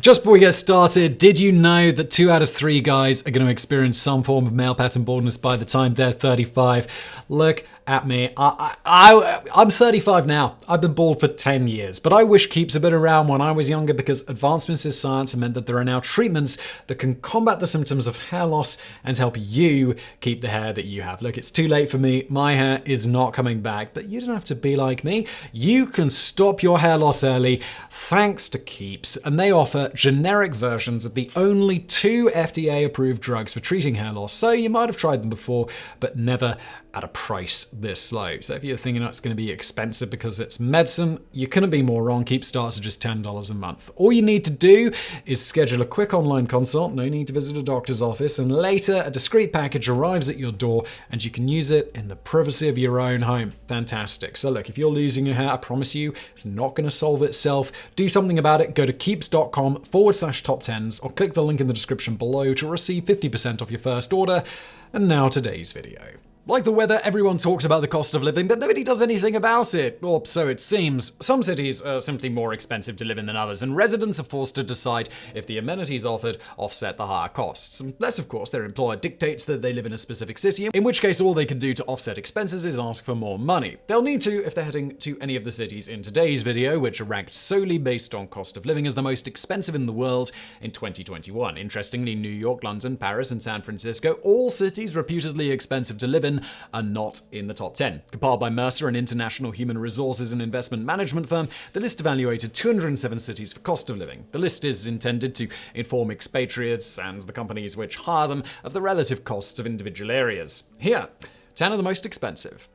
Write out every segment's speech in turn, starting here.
Just before we get started, did you know that 2 out of 3 guys are going to experience some form of male pattern baldness by the time they're 35? Look at me. I'm 35 now. I've been bald for 10 years, but I wish keeps have been around when I was younger because advancements in science have meant that there are now treatments that can combat the symptoms of hair loss and help you keep the hair that you have. Look, it's too late for me. My hair is not coming back, but you don't have to be like me. You can stop your hair loss early thanks to Keeps, and they offer generic versions of the only 2 FDA-approved drugs for treating hair loss. So you might have tried them before, but never at a price this low. So if you're thinking it's going to be expensive because it's medicine, you couldn't be more wrong. Keep starts at just $10 a month. All you need to do is schedule a quick online consult, no need to visit a doctor's office, and later a discreet package arrives at your door and you can use it in the privacy of your own home. Fantastic. So look, if you're losing your hair, I promise you it's not going to solve itself. Do something about it. Go to keeps.com/TopTenz or click the link in the description below to receive 50% off your first order. And now today's video. Like the weather, everyone talks about the cost of living, but nobody does anything about it. Or so it seems. Some cities are simply more expensive to live in than others, and residents are forced to decide if the amenities offered offset the higher costs. Unless, of course, their employer dictates that they live in a specific city, in which case all they can do to offset expenses is ask for more money. They'll need to if they're heading to any of the cities in today's video, which are ranked solely based on cost of living as the most expensive in the world in 2021. Interestingly, New York, London, Paris, and San Francisco, all cities reputedly expensive to live in, are not in the top 10. Compiled by Mercer, an international human resources and investment management firm, the list evaluated 207 cities for cost of living. The list is intended to inform expatriates and the companies which hire them of the relative costs of individual areas. Here, 10 are the most expensive.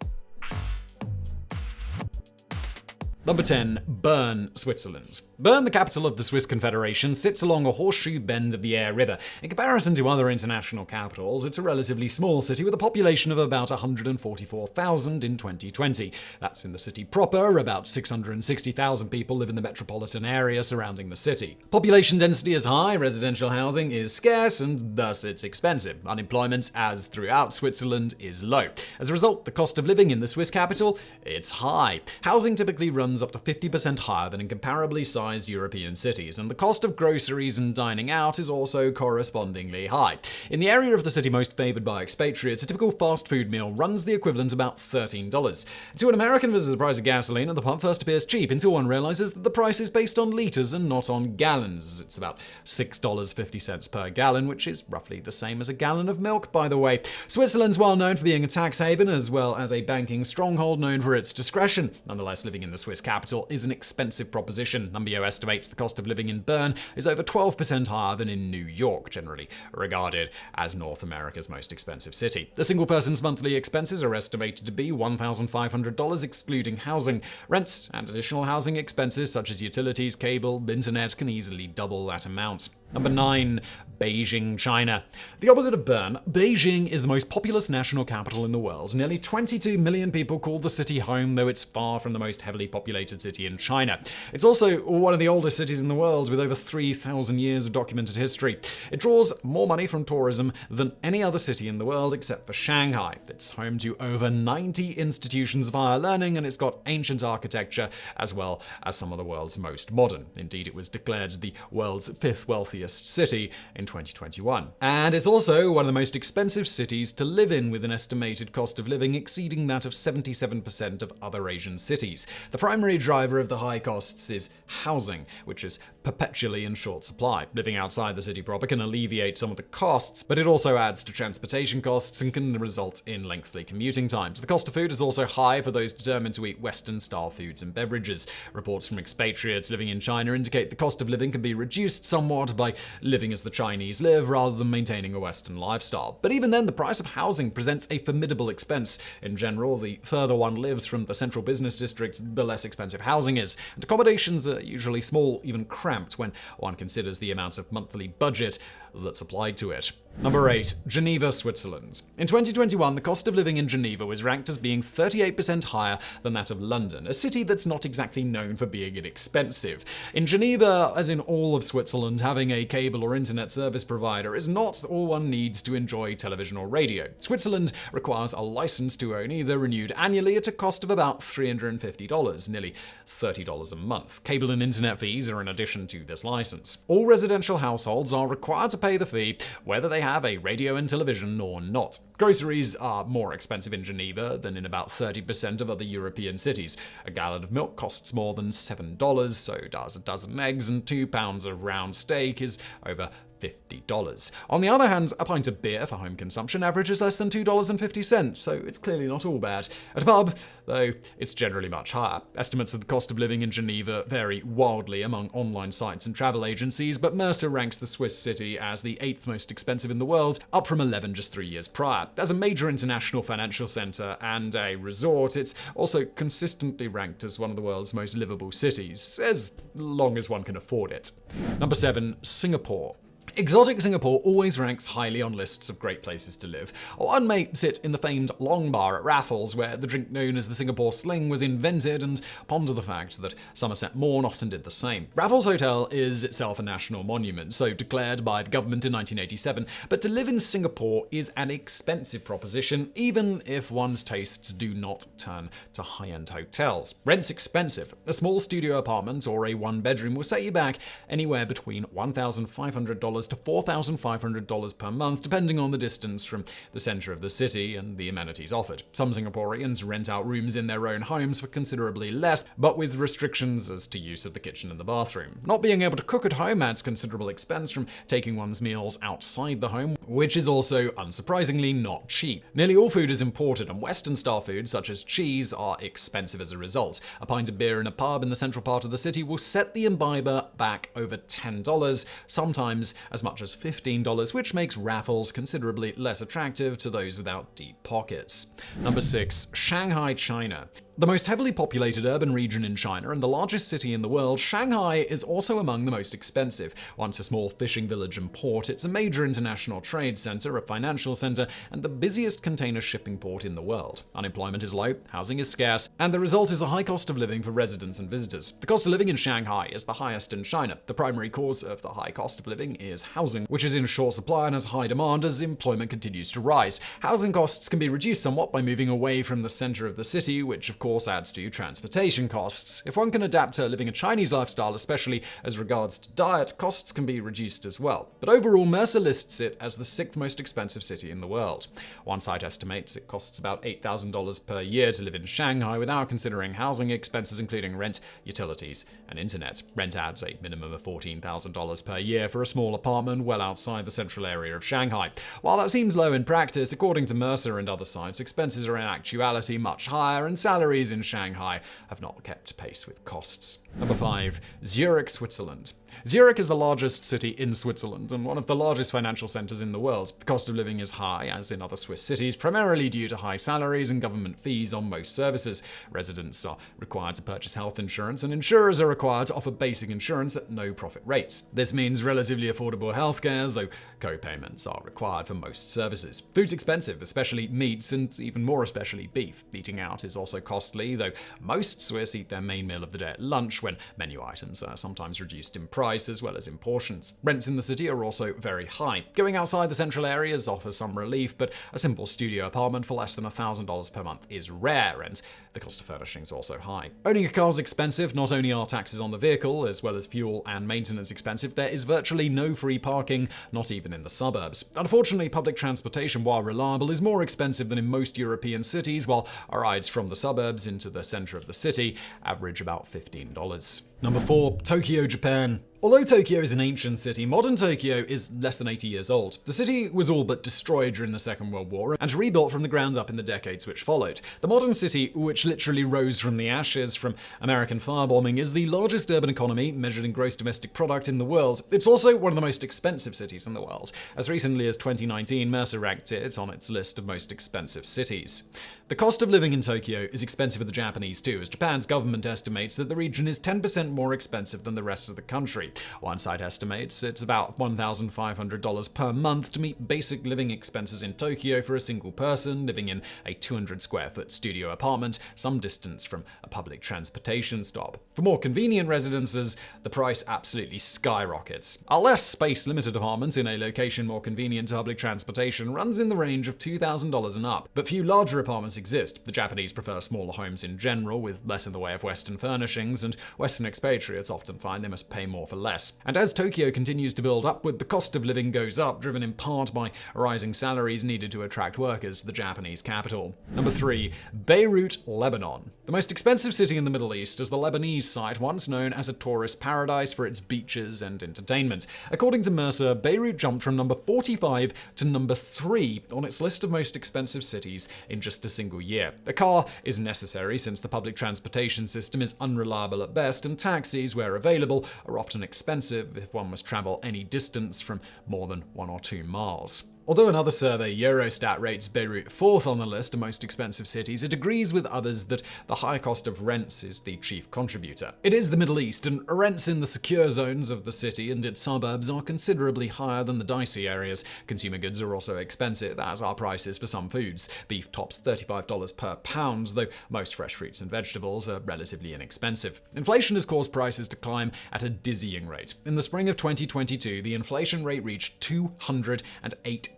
Number 10, Bern, Switzerland. Bern, the capital of the Swiss Confederation, sits along a horseshoe bend of the Aire River. In comparison to other international capitals, it's a relatively small city with a population of about 144,000 in 2020. That's in the city proper. About 660,000 people live in the metropolitan area surrounding the city. Population density is high, residential housing is scarce, and thus it's expensive. Unemployment, as throughout Switzerland, is low. As a result, the cost of living in the Swiss capital, it's high. Housing typically runs up to 50% higher than in comparably sized European cities, and the cost of groceries and dining out is also correspondingly high. In the area of the city most favored by expatriates, a typical fast food meal runs the equivalent of about $13. To an American visitor, the price of gasoline at the pump first appears cheap until one realizes that the price is based on liters and not on gallons. It's about $6.50 per gallon, which is roughly the same as a gallon of milk, by the way. Switzerland's well known for being a tax haven as well as a banking stronghold known for its discretion. Nonetheless, living in the Swiss capital is an expensive proposition. Numbeo estimates the cost of living in Bern is over 12% higher than in New York, generally regarded as North America's most expensive city. The single person's monthly expenses are estimated to be $1,500, excluding housing. Rents and additional housing expenses such as utilities, cable, internet can easily double that amount. Number 9, Beijing, China. The opposite of Bern, Beijing is the most populous national capital in the world. Nearly 22 million people call the city home, though it's far from the most heavily populated city in China. It's also one of the oldest cities in the world, with over 3,000 years of documented history. It draws more money from tourism than any other city in the world except for Shanghai. It's home to over 90 institutions of higher learning, and it's got ancient architecture as well as some of the world's most modern. Indeed, it was declared the world's 5th wealthiest city in 2021. And it's also one of the most expensive cities to live in, with an estimated cost of living exceeding that of 77% of other Asian cities. The primary driver of the high costs is housing, which is perpetually in short supply. Living outside the city proper can alleviate some of the costs, but it also adds to transportation costs and can result in lengthy commuting times. The cost of food is also high for those determined to eat Western-style foods and beverages. Reports from expatriates living in China indicate the cost of living can be reduced somewhat by living as the Chinese live rather than maintaining a Western lifestyle. But even then, the price of housing presents a formidable expense. In general, the further one lives from the central business districts, the less expensive housing is, and accommodations are usually small, even cramped, when one considers the amount of monthly budget that's applied to it. Number 8. Geneva, Switzerland. In 2021, the cost of living in Geneva was ranked as being 38% higher than that of London, a city that's not exactly known for being inexpensive. In Geneva, as in all of Switzerland, having a cable or internet service provider is not all one needs to enjoy television or radio. Switzerland requires a license to own either renewed annually at a cost of about $350, nearly $30 a month. Cable and internet fees are in addition to this license. All residential households are required to pay the fee, whether they have a radio and television or not. Groceries are more expensive in Geneva than in about 30% of other European cities. A gallon of milk costs more than $7, so does a dozen eggs, and 2 pounds of round steak is over $50. On the other hand, a pint of beer for home consumption averages less than $2.50, so it's clearly not all bad. At a pub, though, it's generally much higher. Estimates of the cost of living in Geneva vary wildly among online sites and travel agencies, but Mercer ranks the Swiss city as the 8th most expensive in the world, up from 11 just 3 years prior. As a major international financial center and a resort, it's also consistently ranked as one of the world's most livable cities, as long as one can afford it. Number 7. Singapore. Exotic Singapore always ranks highly on lists of great places to live. One may sit in the famed Long Bar at Raffles, where the drink known as the Singapore Sling was invented, and ponder the fact that Somerset Maugham often did the same. Raffles Hotel is itself a national monument, so declared by the government in 1987, but to live in Singapore is an expensive proposition, even if one's tastes do not turn to high-end hotels. Rent's expensive. A small studio apartment or a one-bedroom will set you back anywhere between $1,500 to $4,500 per month, depending on the distance from the center of the city and the amenities offered. Some Singaporeans rent out rooms in their own homes for considerably less, but with restrictions as to use of the kitchen and the bathroom. Not being able to cook at home adds considerable expense from taking one's meals outside the home, which is also, unsurprisingly, not cheap. Nearly all food is imported, and Western-style foods, such as cheese, are expensive as a result. A pint of beer in a pub in the central part of the city will set the imbiber back over $10, sometimes as much as $15, which makes Raffles considerably less attractive to those without deep pockets. Number 6. Shanghai, China. The most heavily populated urban region in China and the largest city in the world, Shanghai is also among the most expensive. Once a small fishing village and port, it's a major international trade center, a financial center, and the busiest container shipping port in the world. Unemployment is low, housing is scarce, and the result is a high cost of living for residents and visitors. The cost of living in Shanghai is the highest in China. The primary cause of the high cost of living is housing, which is in short supply and has high demand as employment continues to rise. Housing costs can be reduced somewhat by moving away from the center of the city, which of course adds to transportation costs. If one can adapt to living a Chinese lifestyle, especially as regards to diet, costs can be reduced as well. But overall, Mercer lists it as the 6th most expensive city in the world. One site estimates it costs about $8,000 per year to live in Shanghai without considering housing expenses including rent, utilities, and internet. Rent adds a minimum of $14,000 per year for a small apartment well outside the central area of Shanghai. While that seems low in practice, according to Mercer and other sites, expenses are in actuality much higher, and salaries in Shanghai have not kept pace with costs. Number 5. Zurich, Switzerland. Zurich is the largest city in Switzerland and one of the largest financial centers in the world. The cost of living is high, as in other Swiss cities, primarily due to high salaries and government fees on most services. Residents are required to purchase health insurance, and insurers are required to offer basic insurance at no profit rates. This means relatively affordable healthcare, though co-payments are required for most services. Food's expensive, especially meats, and even more especially beef. Eating out is also costly, though most Swiss eat their main meal of the day at lunch, when menu items are sometimes reduced in price as well as in portions. Rents in the city are also very high. Going outside the central areas offers some relief, but a simple studio apartment for less than $1,000 per month is rare, and the cost of furnishing is also high. Owning a car is expensive. Not only are taxes on the vehicle, as well as fuel and maintenance expensive, there is virtually no free parking, not even in the suburbs. Unfortunately, public transportation, while reliable, is more expensive than in most European cities, while rides from the suburbs into the center of the city average about $15. Number 4. Tokyo, Japan. Although Tokyo is an ancient city, modern Tokyo is less than 80 years old. The city was all but destroyed during the Second World War and rebuilt from the ground up in the decades which followed. The modern city, which literally rose from the ashes from American firebombing, is the largest urban economy measured in gross domestic product in the world. It's also one of the most expensive cities in the world. As recently as 2019, Mercer ranked it on its list of most expensive cities. The cost of living in Tokyo is expensive for the Japanese too, as Japan's government estimates that the region is 10% more expensive than the rest of the country. One site estimates it's about $1,500 per month to meet basic living expenses in Tokyo for a single person living in a 200 square foot studio apartment some distance from a public transportation stop. For more convenient residences, the price absolutely skyrockets. A less space-limited apartment in a location more convenient to public transportation runs in the range of $2,000 and up, but few larger apartments exist. The Japanese prefer smaller homes in general, with less in the way of Western furnishings, and Western expatriates often find they must pay more for less. And as Tokyo continues to build upward, the cost of living goes up, driven in part by rising salaries needed to attract workers to the Japanese capital. Number 3. Beirut, Lebanon. The most expensive city in the Middle East is the Lebanese site, once known as a tourist paradise for its beaches and entertainment. According to Mercer, Beirut jumped from number 45 to number 3 on its list of most expensive cities in just a single year. A car is necessary since the public transportation system is unreliable at best, and taxis, where available, are often expensive if one must travel any distance from more than 1 or 2 miles. Although another survey, Eurostat, rates Beirut 4th on the list of most expensive cities, it agrees with others that the high cost of rents is the chief contributor. It is the Middle East, and rents in the secure zones of the city and its suburbs are considerably higher than the dicey areas. Consumer goods are also expensive, as are prices for some foods. Beef tops $35 per pound, though most fresh fruits and vegetables are relatively inexpensive. Inflation has caused prices to climb at a dizzying rate. In the spring of 2022, the inflation rate reached 208%.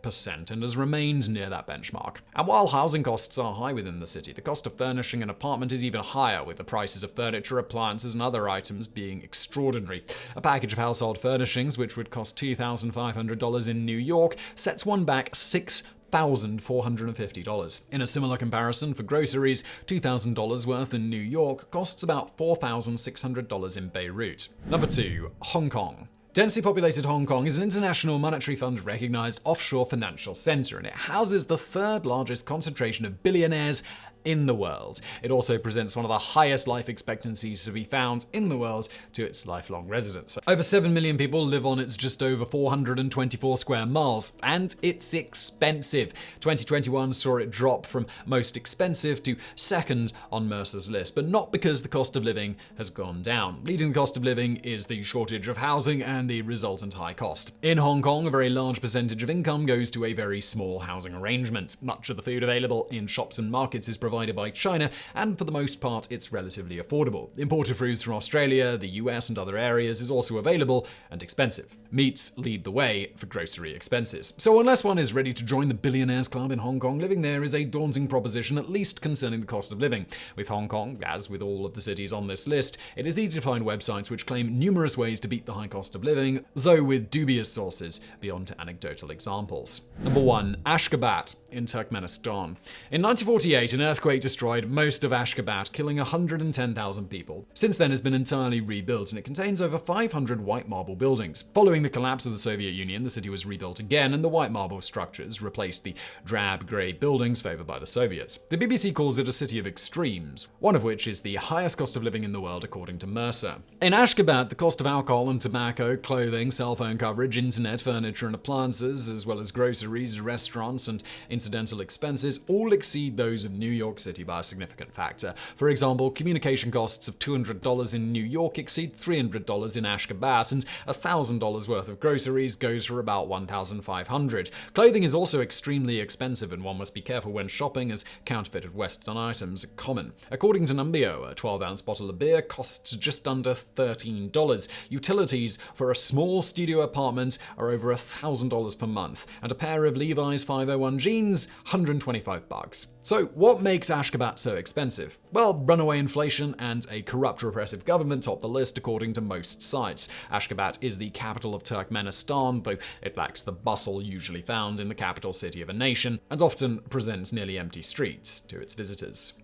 And has remained near that benchmark. And while housing costs are high within the city, the cost of furnishing an apartment is even higher, with the prices of furniture, appliances, and other items being extraordinary. A package of household furnishings, which would cost $2,500 in New York, sets one back $6,450. In a similar comparison, for groceries, $2,000 worth in New York costs about $4,600 in Beirut. Number 2. Hong Kong. Densely populated Hong Kong is an International Monetary Fund recognized offshore financial center, and it houses the 3rd largest concentration of billionaires in the world. It also presents one of the highest life expectancies to be found in the world to its lifelong residents. Over 7 million people live on its just over 424 square miles, and it's expensive. 2021 saw it drop from most expensive to 2nd on Mercer's list, but not because the cost of living has gone down. Leading the cost of living is the shortage of housing and the resultant high cost. In Hong Kong, a very large percentage of income goes to a very small housing arrangement. Much of the food available in shops and markets is provided by China, and for the most part, it's relatively affordable. Imported fruits from Australia, the US, and other areas is also available and expensive. Meats lead the way for grocery expenses. So unless one is ready to join the billionaires club in Hong Kong, living there is a daunting proposition, at least concerning the cost of living. With Hong Kong, as with all of the cities on this list, it is easy to find websites which claim numerous ways to beat the high cost of living, though with dubious sources beyond anecdotal examples. Number 1. Ashgabat in Turkmenistan. In 1948, an earthquake destroyed most of Ashgabat, killing 110,000 people. Since then, it's been entirely rebuilt, and it contains over 500 white marble buildings. Following the collapse of the Soviet Union, the city was rebuilt again, and the white marble structures replaced the drab grey buildings favored by the Soviets. The BBC calls it a city of extremes, one of which is the highest cost of living in the world, according to Mercer. In Ashgabat, the cost of alcohol and tobacco, clothing, cell phone coverage, internet, furniture and appliances, as well as groceries, restaurants, and incidental expenses all exceed those of New York City by a significant factor. For example, communication costs of $200 in New York exceed $300 in Ashgabat, and $1,000 worth of groceries goes for about $1,500. Clothing is also extremely expensive, and one must be careful when shopping, as counterfeited Western items are common. According to Numbeo, a 12-ounce bottle of beer costs just under $13. Utilities for a small studio apartment are over $1,000 per month, and a pair of Levi's 501 jeans, $125. So what makes Ashgabat so expensive? Well, runaway inflation and a corrupt repressive government top the list, according to most sites. Ashgabat is the capital of Turkmenistan, though it lacks the bustle usually found in the capital city of a nation, and often presents nearly empty streets to its visitors.